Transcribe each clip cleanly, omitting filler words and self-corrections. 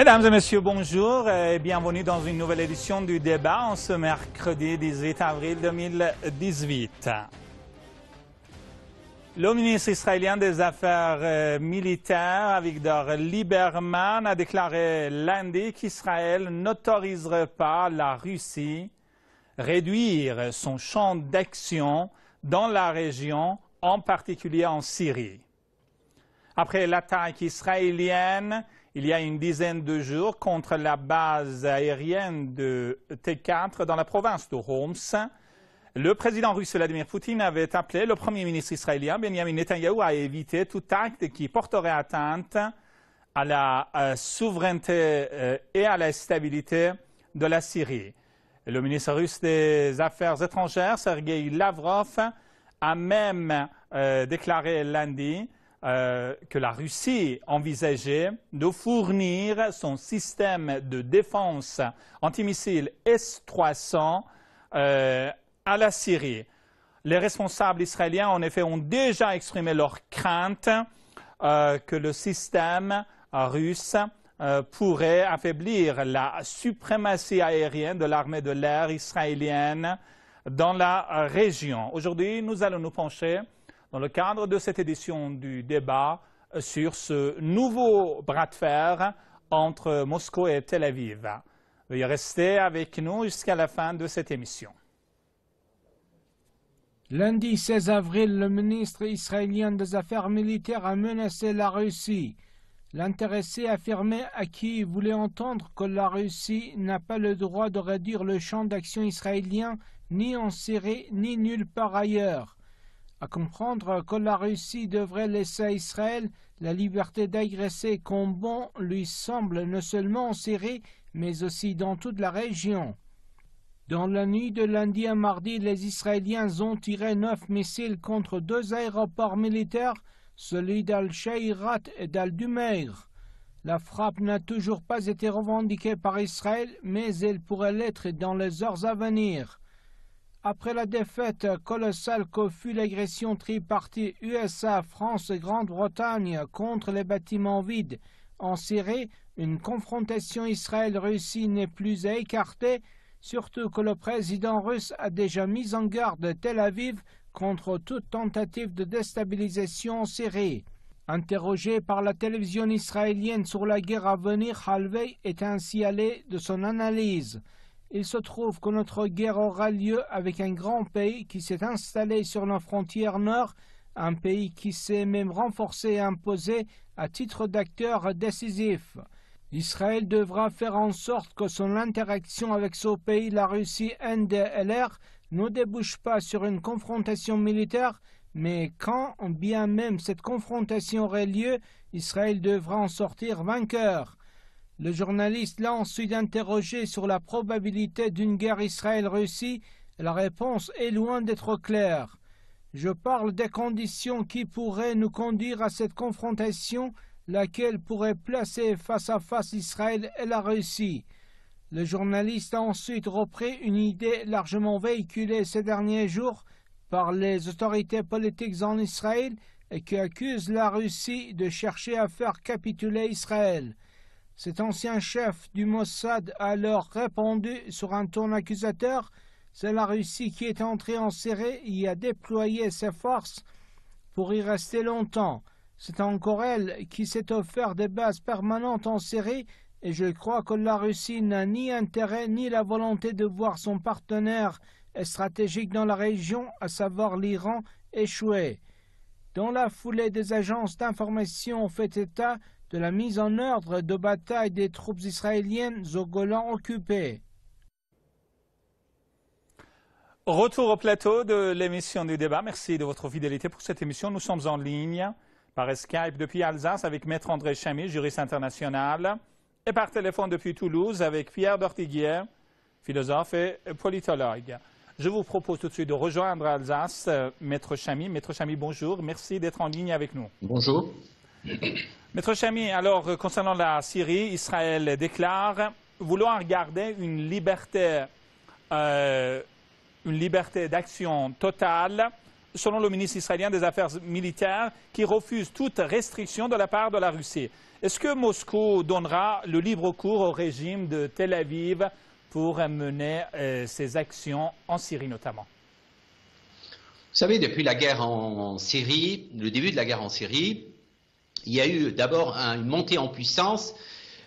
Mesdames et messieurs, bonjour et bienvenue dans une nouvelle édition du débat en ce mercredi 18 avril 2018. Le ministre israélien des Affaires militaires, Avigdor Lieberman, a déclaré lundi qu'Israël n'autoriserait pas la Russie à réduire son champ d'action dans la région, en particulier en Syrie. Après l'attaque israélienne, il y a une dizaine de jours contre la base aérienne de T4 dans la province de Homs, le président russe Vladimir Poutine avait appelé le premier ministre israélien Benjamin Netanyahou à éviter tout acte qui porterait atteinte à la souveraineté et à la stabilité de la Syrie. Le ministre russe des Affaires étrangères, Sergei Lavrov, a même déclaré lundi que la Russie envisageait de fournir son système de défense antimissile S-300 à la Syrie. Les responsables israéliens, en effet, ont déjà exprimé leur crainte que le système russe pourrait affaiblir la suprématie aérienne de l'armée de l'air israélienne dans la région. Aujourd'hui, nous allons nous pencher dans le cadre de cette édition du débat sur ce nouveau bras de fer entre Moscou et Tel Aviv. Veuillez rester avec nous jusqu'à la fin de cette émission. Lundi 16 avril, le ministre israélien des Affaires militaires a menacé la Russie. L'intéressé affirmait à qui voulait entendre que la Russie n'a pas le droit de réduire le champ d'action israélien ni en Syrie ni nulle part ailleurs. À comprendre que la Russie devrait laisser à Israël la liberté d'agresser comme bon lui semble non seulement en Syrie, mais aussi dans toute la région. Dans la nuit de lundi à mardi, les Israéliens ont tiré 9 missiles contre 2 aéroports militaires, celui d'Al-Shairat et d'Al-Dumeir. La frappe n'a toujours pas été revendiquée par Israël, mais elle pourrait l'être dans les heures à venir. Après la défaite colossale que fut l'agression tripartite USA, France et Grande-Bretagne contre les bâtiments vides en Syrie, une confrontation Israël-Russie n'est plus à écarter, surtout que le président russe a déjà mis en garde Tel Aviv contre toute tentative de déstabilisation en Syrie. Interrogé par la télévision israélienne sur la guerre à venir, Halvey est ainsi allé de son analyse. Il se trouve que notre guerre aura lieu avec un grand pays qui s'est installé sur nos frontières nord, un pays qui s'est même renforcé et imposé à titre d'acteur décisif. Israël devra faire en sorte que son interaction avec ce pays, la Russie NDLR, ne débouche pas sur une confrontation militaire, mais quand bien même cette confrontation aurait lieu, Israël devra en sortir vainqueur. Le journaliste l'a ensuite interrogé sur la probabilité d'une guerre Israël-Russie. La réponse est loin d'être claire. Je parle des conditions qui pourraient nous conduire à cette confrontation, laquelle pourrait placer face à face Israël et la Russie. Le journaliste a ensuite repris une idée largement véhiculée ces derniers jours par les autorités politiques en Israël et qui accuse la Russie de chercher à faire capituler Israël. Cet ancien chef du Mossad a alors répondu sur un ton accusateur. C'est la Russie qui est entrée en Syrie et a déployé ses forces pour y rester longtemps. C'est encore elle qui s'est offert des bases permanentes en Syrie et je crois que la Russie n'a ni intérêt ni la volonté de voir son partenaire stratégique dans la région, à savoir l'Iran, échouer. Dans la foulée, des agences d'information ont fait état de la mise en ordre de bataille des troupes israéliennes au Golan occupé. Retour au plateau de l'émission du débat. Merci de votre fidélité pour cette émission. Nous sommes en ligne par Skype depuis Alsace avec Maître André Chamy, juriste international, et par téléphone depuis Toulouse avec Pierre Dortiguier, philosophe et politologue. Je vous propose tout de suite de rejoindre Alsace, Maître Chamy. Maître Chamy, bonjour. Merci d'être en ligne avec nous. Bonjour. Maître Chamy, alors concernant la Syrie, Israël déclare vouloir garder une liberté d'action totale selon le ministre israélien des Affaires militaires, qui refuse toute restriction de la part de la Russie. Est-ce que Moscou donnera le libre cours au régime de Tel Aviv pour mener ses actions en Syrie notamment? Vous savez, depuis la guerre en Syrie, le début de la guerre en Syrie, il y a eu d'abord une montée en puissance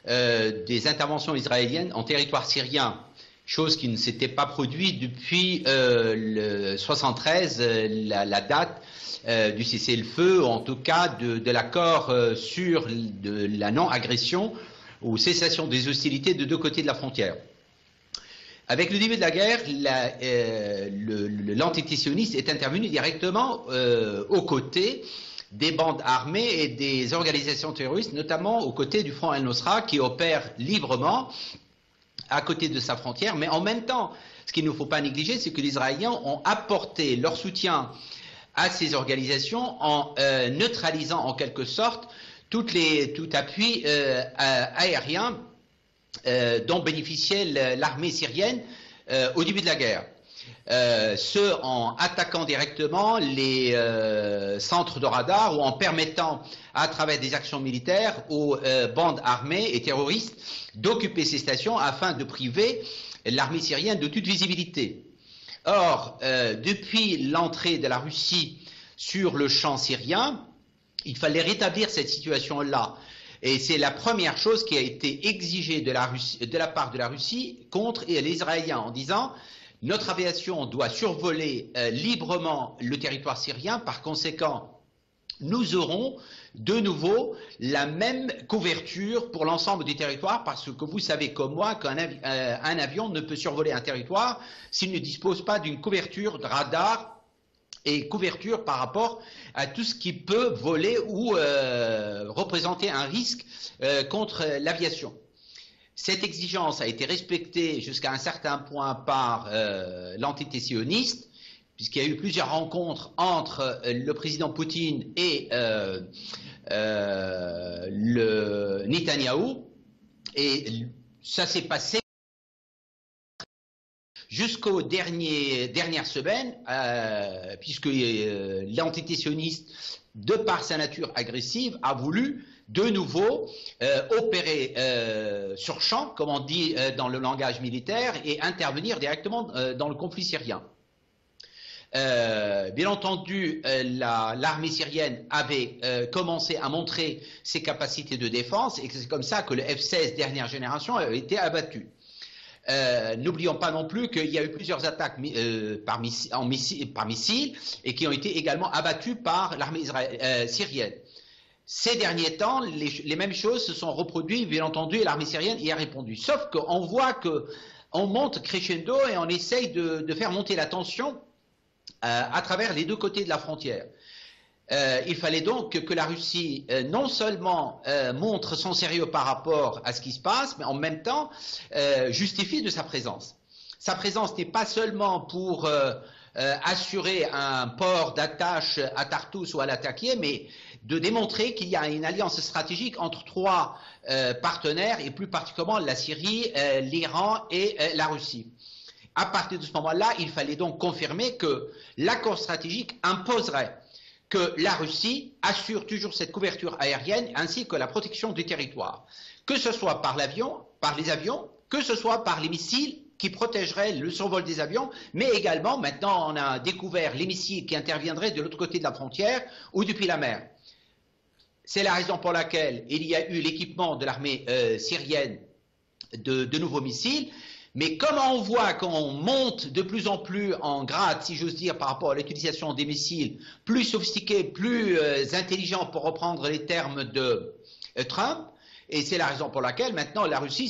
des interventions israéliennes en territoire syrien, chose qui ne s'était pas produite depuis le 73, la date du cessez-le-feu, en tout cas de l'accord sur la non-agression ou cessation des hostilités de deux côtés de la frontière. Avec le début de la guerre, l'entité sioniste est intervenue directement aux côtés des bandes armées et des organisations terroristes, notamment aux côtés du Front al-Nosra qui opère librement à côté de sa frontière. Mais en même temps, ce qu'il ne faut pas négliger, c'est que les Israéliens ont apporté leur soutien à ces organisations en neutralisant en quelque sorte tout appui aérien dont bénéficiait l'armée syrienne au début de la guerre. Ce en attaquant directement les centres de radar ou en permettant à travers des actions militaires aux bandes armées et terroristes d'occuper ces stations afin de priver l'armée syrienne de toute visibilité. Or, depuis l'entrée de la Russie sur le champ syrien, il fallait rétablir cette situation-là. Et c'est la première chose qui a été exigée de la part de la Russie contre les Israéliens en disant notre aviation doit survoler librement le territoire syrien, par conséquent nous aurons de nouveau la même couverture pour l'ensemble du territoire, parce que vous savez comme moi qu'un avion ne peut survoler un territoire s'il ne dispose pas d'une couverture de radar et couverture par rapport à tout ce qui peut voler ou représenter un risque contre l'aviation. Cette exigence a été respectée jusqu'à un certain point par l'entité sioniste, puisqu'il y a eu plusieurs rencontres entre le président Poutine et le Netanyahou, et ça s'est passé jusqu'aux dernières semaines, puisque l'entité sioniste, de par sa nature agressive, a voulu de nouveau opérer sur champ, comme on dit dans le langage militaire, et intervenir directement dans le conflit syrien. Bien entendu, l'armée syrienne avait commencé à montrer ses capacités de défense, et c'est comme ça que le F-16 dernière génération a été abattu. N'oublions pas non plus qu'il y a eu plusieurs attaques par missiles et qui ont été également abattues par l'armée syrienne. Ces derniers temps, les mêmes choses se sont reproduites, bien entendu, et l'armée syrienne y a répondu. Sauf qu'on voit qu'on monte crescendo et on essaye de faire monter la tension à travers les deux côtés de la frontière. Il fallait donc que la Russie non seulement montre son sérieux par rapport à ce qui se passe, mais en même temps justifie de sa présence. Sa présence n'est pas seulement pour assurer un port d'attache à Tartous ou à Latakia, mais de démontrer qu'il y a une alliance stratégique entre trois partenaires, et plus particulièrement la Syrie, l'Iran et la Russie. À partir de ce moment-là, il fallait donc confirmer que l'accord stratégique imposerait que la Russie assure toujours cette couverture aérienne ainsi que la protection du territoire, que ce soit par les avions, que ce soit par les missiles qui protégeraient le survol des avions, mais également, maintenant on a découvert les missiles qui interviendraient de l'autre côté de la frontière ou depuis la mer. C'est la raison pour laquelle il y a eu l'équipement de l'armée syrienne de nouveaux missiles. Mais comme on voit qu'on monte de plus en plus en grade, si j'ose dire, par rapport à l'utilisation des missiles plus sophistiqués, plus intelligents, pour reprendre les termes de Trump, et c'est la raison pour laquelle maintenant la Russie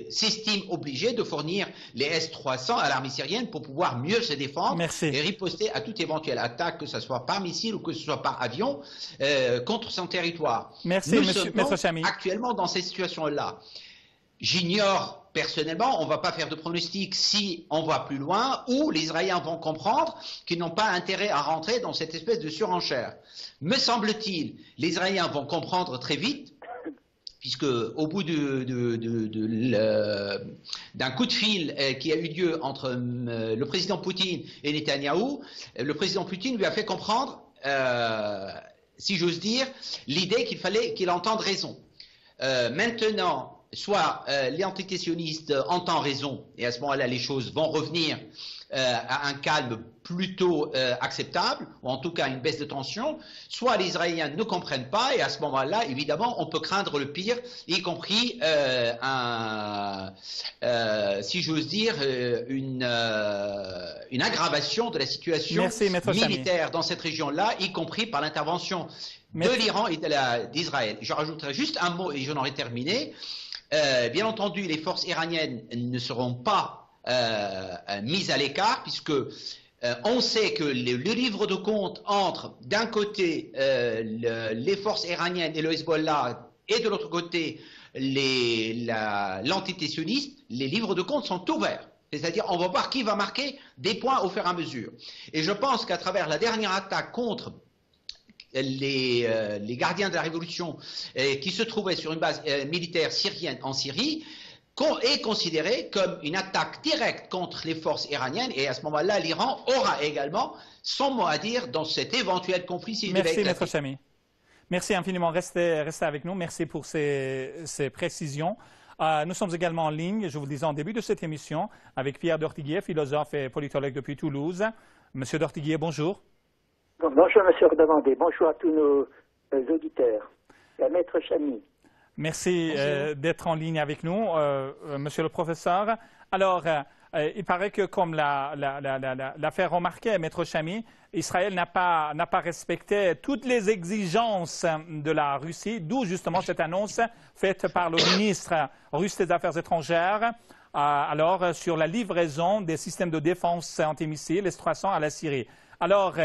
s'estime obligée de fournir les S-300 à l'armée syrienne pour pouvoir mieux se défendre et riposter à toute éventuelle attaque, que ce soit par missile ou que ce soit par avion, contre son territoire. Merci, Nous sommes actuellement dans cette situation-là. J'ignore personnellement, on ne va pas faire de pronostic si on va plus loin, ou les Israéliens vont comprendre qu'ils n'ont pas intérêt à rentrer dans cette espèce de surenchère. Me semble-t-il, les Israéliens vont comprendre très vite, puisque au bout d'un coup de fil qui a eu lieu entre le président Poutine et Netanyahou, le président Poutine lui a fait comprendre, si j'ose dire, l'idée qu'il fallait qu'il entende raison. Maintenant, soit l'entité sioniste entend raison, et à ce moment-là, les choses vont revenir à un calme plutôt acceptable, ou en tout cas une baisse de tension, soit les Israéliens ne comprennent pas, et à ce moment-là, évidemment, on peut craindre le pire, y compris, si j'ose dire, une aggravation de la situation militaire dans cette région-là, y compris par l'intervention de l'Iran et d'Israël. Je rajouterai juste un mot et j'en aurai terminé. Bien entendu, les forces iraniennes ne seront pas mise à l'écart, puisque on sait que le livre de compte entre d'un côté les forces iraniennes et le Hezbollah et de l'autre côté l'entité sioniste, les livres de compte sont ouverts. C'est-à-dire on va voir qui va marquer des points au fur et à mesure. Et je pense qu'à travers la dernière attaque contre les gardiens de la révolution qui se trouvaient sur une base militaire syrienne en Syrie, est considéré comme une attaque directe contre les forces iraniennes, et à ce moment-là, l'Iran aura également son mot à dire dans cet éventuel conflit s'il devait éclater. Merci, Maître Chamy. Merci infiniment. Restez avec nous. Merci pour ces précisions. Nous sommes également en ligne, je vous le disais en début de cette émission, avec Pierre d'Ortiguier, philosophe et politologue depuis Toulouse. Monsieur d'Ortiguier, bonjour. Bonjour, Monsieur Redemandé. Bonjour à tous nos auditeurs. La Maître Chamy. Merci d'être en ligne avec nous, monsieur le professeur. Alors, il paraît que comme l'affaire remarquée, Maître Chamy, Israël n'a pas respecté toutes les exigences de la Russie, d'où justement cette annonce faite par le ministre russe des Affaires étrangères, alors sur la livraison des systèmes de défense antimissiles S-300 à la Syrie. Alors,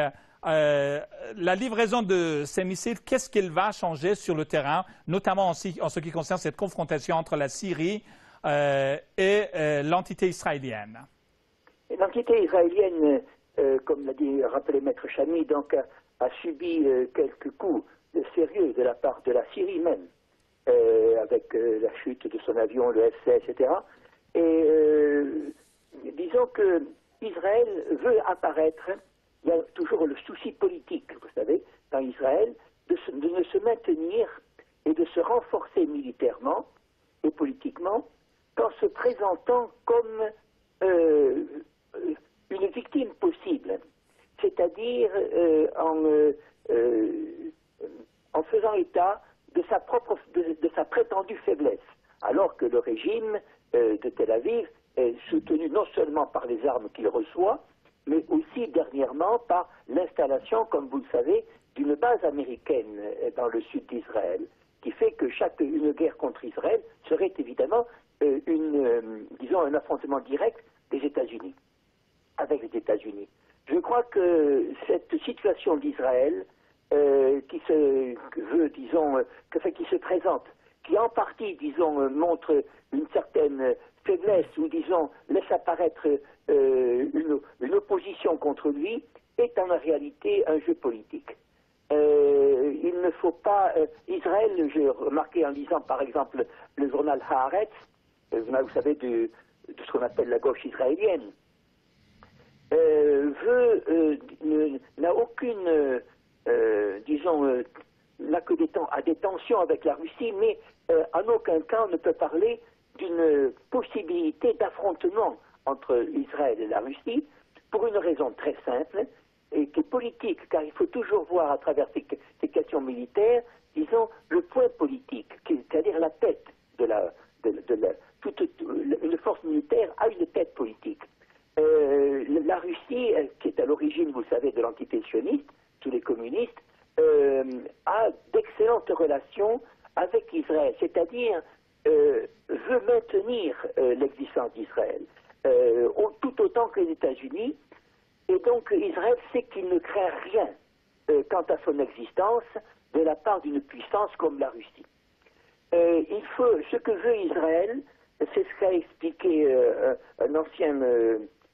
la livraison de ces missiles, qu'est-ce qu'il va changer sur le terrain, notamment en ce qui concerne cette confrontation entre la Syrie et l'entité israélienne? L'entité israélienne, comme l'a rappelé Maître Chamy, donc, a subi quelques coups sérieux de la part de la Syrie même, avec la chute de son avion, le F-16, etc. Et disons que Israël veut apparaître. Il y a toujours le souci politique, vous savez, dans Israël, de se maintenir et de se renforcer militairement et politiquement qu'en se présentant comme une victime possible, c'est-à-dire en faisant état de sa prétendue faiblesse, alors que le régime de Tel Aviv est soutenu non seulement par les armes qu'il reçoit, mais aussi dernièrement par l'installation, comme vous le savez, d'une base américaine dans le sud d'Israël, qui fait que une guerre contre Israël serait évidemment un affrontement direct des États-Unis, avec les États-Unis. Je crois que cette situation d'Israël, qui se présente, qui en partie, montre une certaine faiblesse ou, laisse apparaître une opposition contre lui, est en réalité un jeu politique. Il ne faut pas... Israël, j'ai remarqué en lisant par exemple le journal Haaretz, le journal, vous savez, de ce qu'on appelle la gauche israélienne, n'a aucune, n'a que des tensions avec la Russie, mais en aucun cas on ne peut parler d'une possibilité d'affrontement entre Israël et la Russie, pour une raison très simple, et qui est politique, car il faut toujours voir à travers ces questions militaires, le point politique, c'est-à-dire la tête une force militaire a une tête politique. La Russie, qui est à l'origine, vous savez, de l'entité sioniste, tous les communistes, a d'excellentes relations avec Israël, c'est-à-dire veut maintenir l'existence d'Israël, tout autant que les États-Unis, et donc Israël sait qu'il ne craint rien quant à son existence de la part d'une puissance comme la Russie. Ce que veut Israël, c'est ce qu'a expliqué un ancien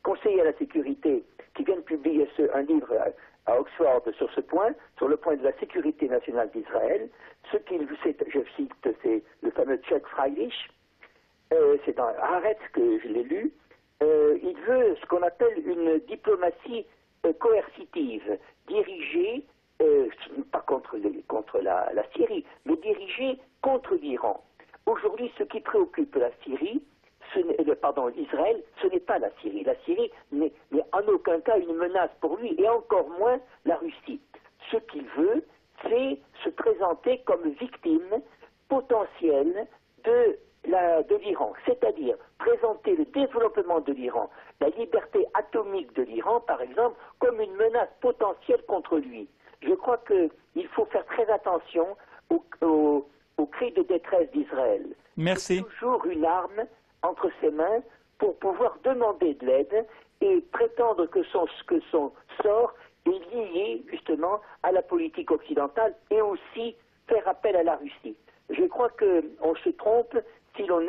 conseiller à la sécurité, qui vient de publier un livre à Oxford sur ce point, sur le point de la sécurité nationale d'Israël. Ce qu'il, je cite, c'est le fameux Chuck Freilich, c'est dans Haaretz que je l'ai lu. Il veut ce qu'on appelle une diplomatie coercitive, dirigée, pas contre la Syrie, mais dirigée contre l'Iran. Aujourd'hui, ce qui préoccupe la Syrie, Israël, ce n'est pas la Syrie. La Syrie n'est en aucun cas une menace pour lui, et encore moins la Russie. Ce qu'il veut, c'est se présenter comme victime potentielle de l'Iran, c'est-à-dire présenter le développement de l'Iran, la liberté atomique de l'Iran, par exemple, comme une menace potentielle contre lui. Je crois qu'il faut faire très attention aux cris de détresse d'Israël. Merci. C'est toujours une arme entre ses mains pour pouvoir demander de l'aide et prétendre que son sort est lié justement à la politique occidentale et aussi faire appel à la Russie. Je crois qu'on se trompe si l'on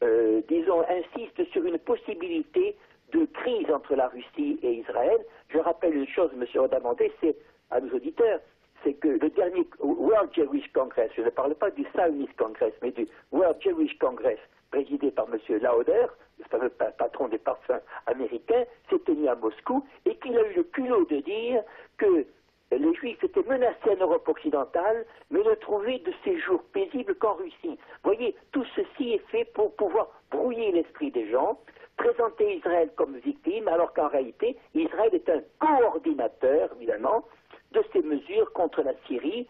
insiste sur une possibilité de crise entre la Russie et Israël. Je rappelle une chose, M. Rodamandé, c'est à nos auditeurs, c'est que le dernier World Jewish Congress, je ne parle pas du Zionist Congress, mais du World Jewish Congress, présidé par M. Lauder, le fameux patron des parfums américains, s'est tenu à Moscou, et qu'il a eu le culot de dire que les Juifs étaient menacés en Europe occidentale, mais ne trouvaient de séjour paisible qu'en Russie. Voyez, tout ceci est fait pour pouvoir brouiller l'esprit des gens, présenter Israël comme victime, alors qu'en réalité, Israël est un coordinateur, évidemment, de ces mesures contre la Syrie,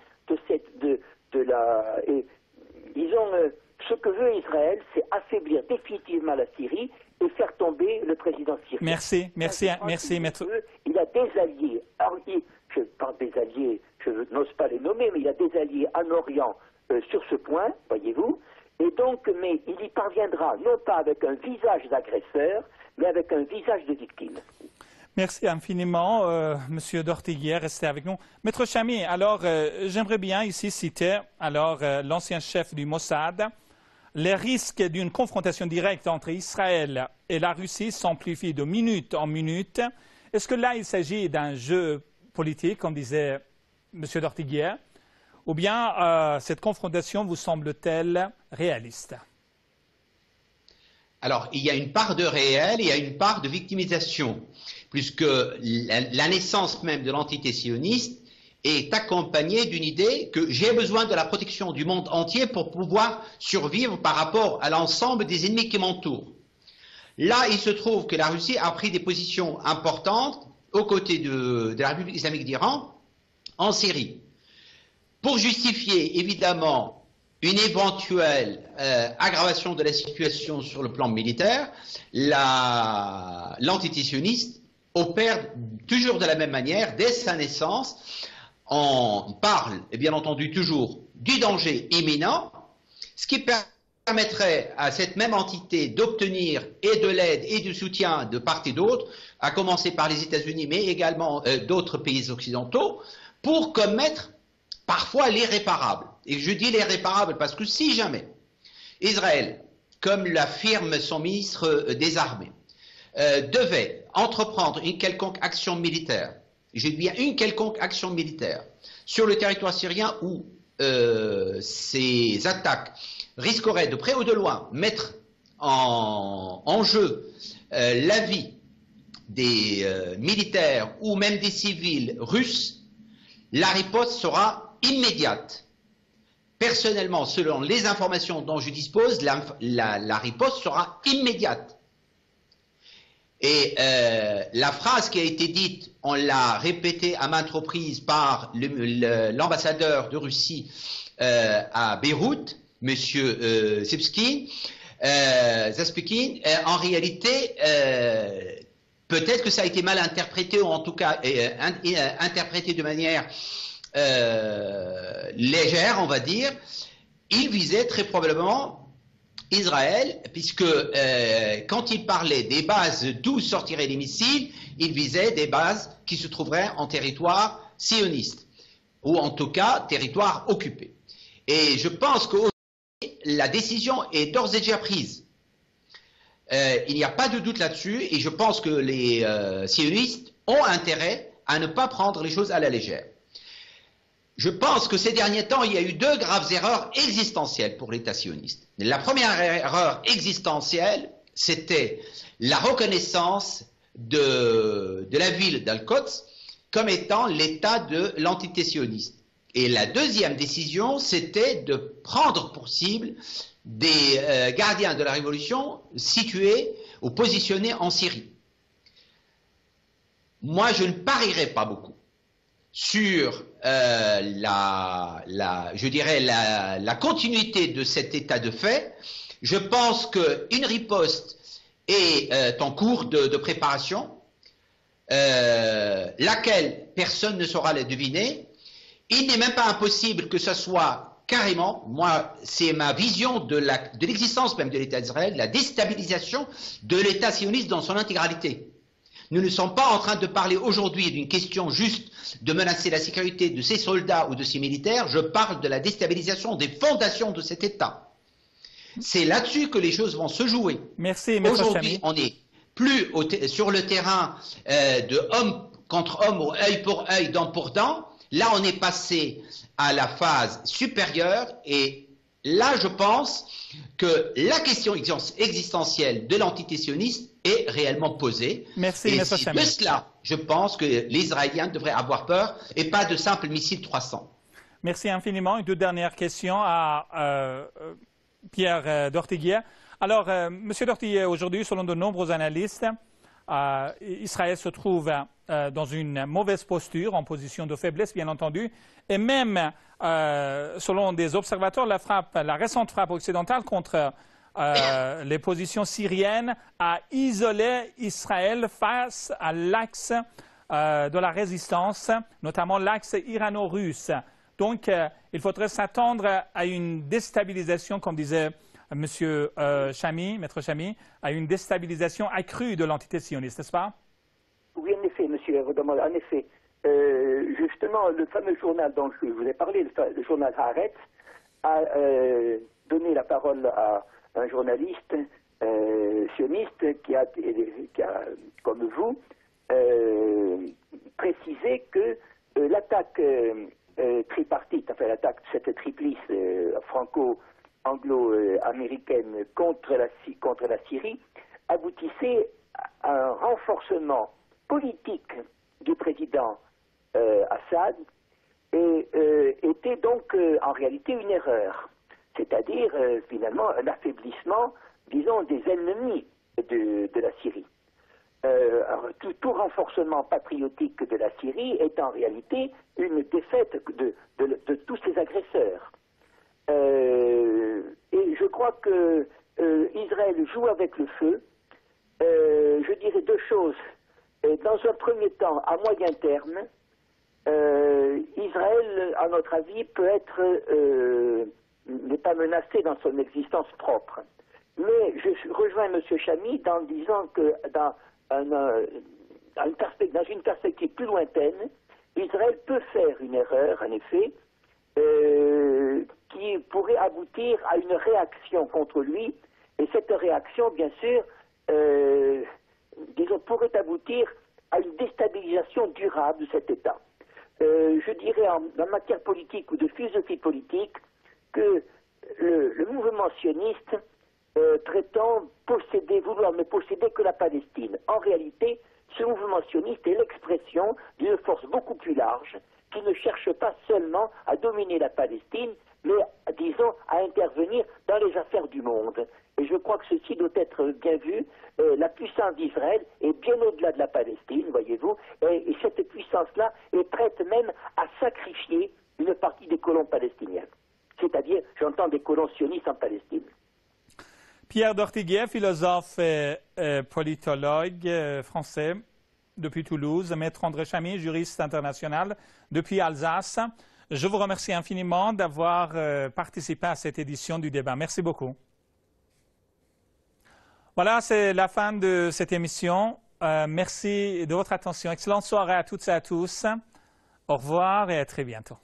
ce que veut Israël, c'est affaiblir définitivement la Syrie et faire tomber le président syrien. Merci, maître. Il a des alliés. Alors, je parle des alliés, je n'ose pas les nommer, mais il a des alliés en Orient sur ce point, voyez-vous. Et donc, mais il y parviendra non pas avec un visage d'agresseur, mais avec un visage de victime. Merci infiniment, Monsieur d'Ortiguière, restez avec nous. Maître Chami, alors j'aimerais bien ici citer l'ancien chef du Mossad. Les risques d'une confrontation directe entre Israël et la Russie s'amplifient de minute en minute. Est-ce que là il s'agit d'un jeu politique, comme disait Monsieur d'Ortiguière, ou bien cette confrontation vous semble-t-elle réaliste? Alors, il y a une part de réel et il y a une part de victimisation, puisque la naissance même de l'entité sioniste est accompagnée d'une idée que j'ai besoin de la protection du monde entier pour pouvoir survivre par rapport à l'ensemble des ennemis qui m'entourent. Là, il se trouve que la Russie a pris des positions importantes aux côtés de la République islamique d'Iran en Syrie. Pour justifier, évidemment, une éventuelle aggravation de la situation sur le plan militaire, l'entité sioniste opère toujours de la même manière, dès sa naissance. On parle, bien entendu, toujours du danger imminent, ce qui permettrait à cette même entité d'obtenir et de l'aide et du soutien de part et d'autre, à commencer par les États-Unis, mais également d'autres pays occidentaux, pour commettre parfois l'irréparable. Et je dis l'irréparable parce que si jamais Israël, comme l'affirme son ministre des Armées, devait entreprendre une quelconque action militaire, je dis bien une quelconque action militaire, sur le territoire syrien où ces attaques risqueraient de près ou de loin mettre en jeu la vie des militaires ou même des civils russes, la riposte sera immédiate. Personnellement, selon les informations dont je dispose, la riposte sera immédiate. Et la phrase qui a été dite, on l'a répétée à maintes reprises par l'ambassadeur de Russie à Beyrouth, M. Zaspekin, en réalité, peut-être que ça a été mal interprété, ou en tout cas interprété de manière légère, on va dire. Il visait très probablement Israël, puisque quand il parlait des bases d'où sortiraient les missiles, il visait des bases qui se trouveraient en territoire sioniste, ou en tout cas territoire occupé. Et je pense que la décision est d'ores et déjà prise. Il n'y a pas de doute là-dessus et je pense que les sionistes ont intérêt à ne pas prendre les choses à la légère. Je pense que ces derniers temps, il y a eu deux graves erreurs existentielles pour l'État sioniste. La première erreur existentielle, c'était la reconnaissance de la ville d'Al-Quds comme étant l'État de l'entité sioniste. Et la deuxième décision, c'était de prendre pour cible des gardiens de la révolution situés ou positionnés en Syrie. Moi, je ne parierais pas beaucoup sur je dirais la continuité de cet état de fait. Je pense qu'une riposte est en cours de préparation, laquelle personne ne saura la deviner. Il n'est même pas impossible que ce soit carrément, moi, c'est ma vision de l'existence même de l'État d'Israël, la déstabilisation de l'État sioniste dans son intégralité. Nous ne sommes pas en train de parler aujourd'hui d'une question juste de menacer la sécurité de ses soldats ou de ses militaires, je parle de la déstabilisation des fondations de cet État. C'est là-dessus que les choses vont se jouer. Merci, M. Aujourd'hui, on n'est plus sur le terrain de homme contre homme, ou œil pour œil, dent pour dent. Là, on est passé à la phase supérieure et là, je pense que la question existentielle de l'entité sioniste est réellement posée. Merci, et M. c'est de cela, je pense que les Israéliens devraient avoir peur et pas de simples missiles 300. Merci infiniment. Une toute dernière question à Pierre Dortiguier. Alors, M. Dortiguier, aujourd'hui, selon de nombreux analystes, Israël se trouve dans une mauvaise posture, en position de faiblesse, bien entendu, et même, selon des observateurs, la récente frappe occidentale contre les positions syriennes a isolé Israël face à l'axe de la résistance, notamment l'axe irano-russe. Donc, il faudrait s'attendre à une déstabilisation, comme disait Monsieur Chamy, Maître Chamy, à une déstabilisation accrue de l'entité sioniste, n'est-ce pas? Oui, en effet, Monsieur Rodomol, en effet. Justement, le fameux journal dont je vous ai parlé, le journal Haaretz, a donné la parole à un journaliste sioniste qui a, comme vous, précisé que l'attaque tripartite, enfin l'attaque de cette triplice franco-anglo-américaine contre la Syrie aboutissait à un renforcement politique du président Assad et était donc en réalité une erreur, c'est-à-dire finalement un affaiblissement, disons, des ennemis de la Syrie. Tout renforcement patriotique de la Syrie est en réalité une défaite de tous ses agresseurs. Et je crois que Israël joue avec le feu. Je dirais deux choses. Dans un premier temps, à moyen terme, Israël, à notre avis, n'est pas menacé dans son existence propre. Mais je rejoins M. Chamy en disant que dans une perspective plus lointaine, Israël peut faire une erreur, en effet, qui pourrait aboutir à une réaction contre lui, et cette réaction, bien sûr, pourrait aboutir à une déstabilisation durable de cet État. Je dirais en matière politique ou de philosophie politique que le mouvement sioniste prétend vouloir ne posséder que la Palestine. En réalité, ce mouvement sioniste est l'expression d'une force beaucoup plus large qui ne cherche pas seulement à dominer la Palestine, mais, disons, à intervenir dans les affaires du monde. Et je crois que ceci doit être bien vu. La puissance d'Israël est bien au-delà de la Palestine, voyez-vous, et cette puissance-là est prête même à sacrifier une partie des colons palestiniens. C'est-à-dire, j'entends des colons sionistes en Palestine. Pierre Dortiguier, philosophe et politologue français depuis Toulouse, Maître André Chamy, juriste international depuis Alsace. Je vous remercie infiniment d'avoir participé à cette édition du débat. Merci beaucoup. Voilà, c'est la fin de cette émission. Merci de votre attention. Excellente soirée à toutes et à tous. Au revoir et à très bientôt.